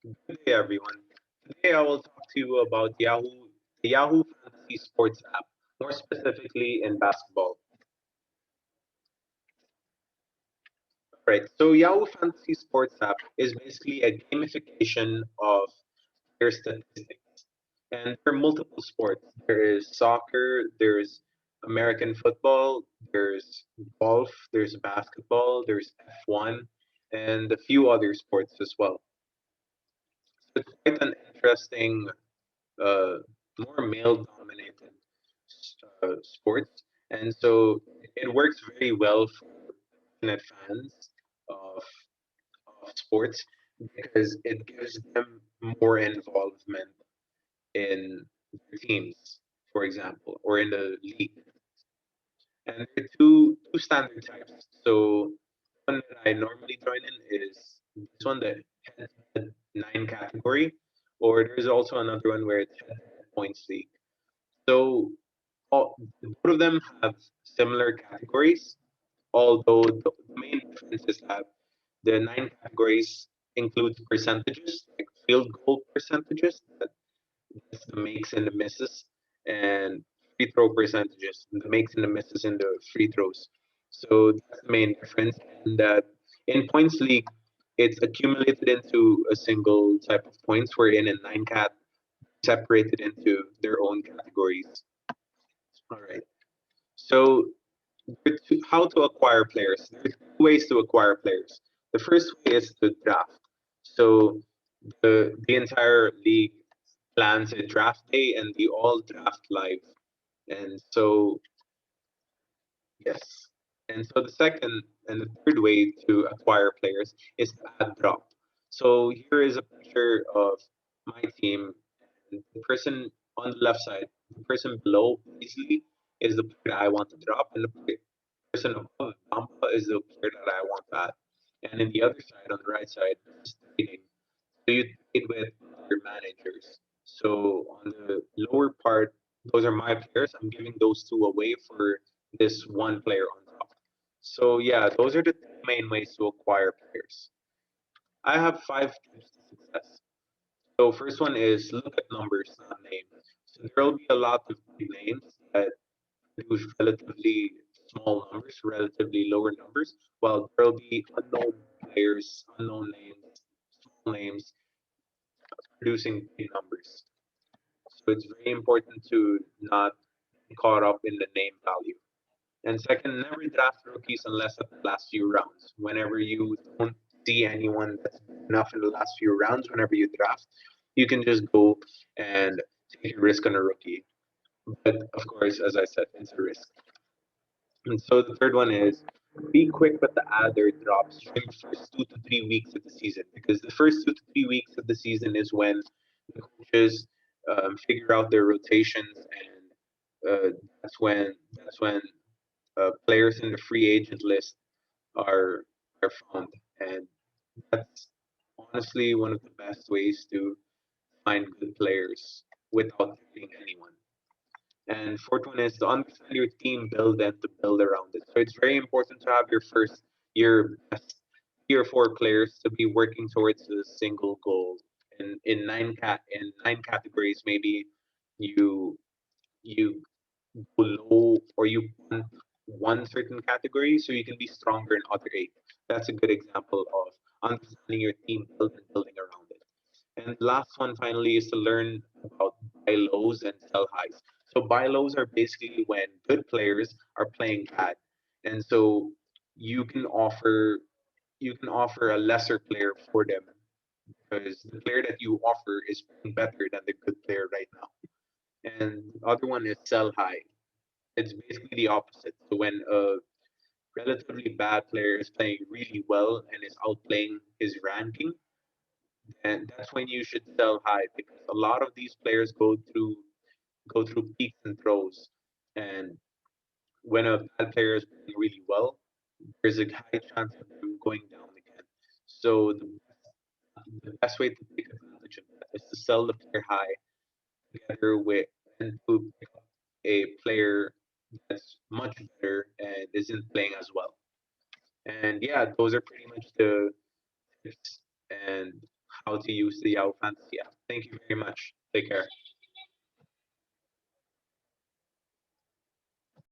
Good day, everyone. Today, I will talk to you about the Yahoo Fantasy Sports app, more specifically in basketball. Right. So, Yahoo Fantasy Sports app is basically a gamification of player statistics, and there are multiple sports. There is soccer, there's American football, there's golf, there's basketball, there's F1, and a few other sports as well. So it's quite an interesting uh, more male-dominated sports, and so it works very well for passionate fans of sports because it gives them more involvement in their teams, for example, or in the league. And there are two standard types. So one that I normally join in is this one, the head-to-head nine category, or there's also another one where it's head-to-head points league. So both of them have similar categories, although the main difference is that the nine categories includes percentages, like field goal percentages, that's the makes and the misses, and free throw percentages, the makes and the misses in the free throws. So that's the main difference, and that in points league, it's accumulated into a single type of points, wherein in nine cat separated into their own categories. All right. So how to acquire players? There's two ways to acquire players. The first way is to draft. So the entire league plans a draft day, and they all draft live. And so yes. And so the second and the third way to acquire players is to add drop. So here is a picture of my team, and the person on the left side, the person below Paisley is the player that I want to drop, and the person above Bamba is the player that I want to add. And in the other side, on the right side, is trading. So you trade with other managers. So on the lower part, those are my players. I'm giving those two away for this one player on top. So yeah, those are the two main ways to acquire players. I have five tips to success. So first one is look at numbers, not names. So there will be a lot of big names that produce relatively small numbers, relatively lower numbers, while there will be unknown players, unknown names, small names producing big numbers. So it's very important to not be caught up in the name value. And second, never draft rookies unless at the last few rounds. Whenever you don't see anyone that's good enough in the last few rounds, whenever you draft, you can just go and take a risk on a rookie. But of course, as I said, it's a risk. And so the third one is be quick with the ad or drops during the first 2 to 3 weeks of the season, because the first 2 to 3 weeks of the season is when the coaches figure out their rotations, and that's when players in the free agent list are are found, and that's honestly one of the best ways to find good players without trading anyone. And fourth one is to understand your team build and to build around it. So it's very important to have your best 3 or 4 players to be working towards a single goal. In nine categories, maybe you you go low or you want one certain category so you can be stronger in other 8. That's a good example of understanding your team build and building around it. And the last one finally is to learn about buy lows and sell highs. So buy lows are basically when good players are playing bad. And so you can offer you can offer a lesser player for them because the player that you offer is playing better than the good player right now. And the other one is sell high. It's basically the opposite. So when a relatively bad player is playing really well and is outplaying his ranking, and that's when you should sell high because a lot of these players go through peaks and throws, and when a bad player is playing really well, there's a high chance of them going down again. So the best way to take advantage of that is to sell the player high together with and to pick up a player that's much better and isn't playing as well. And yeah, those are pretty much the tips and how to use the Yahoo Fantasy app. Thank you very much. Take care.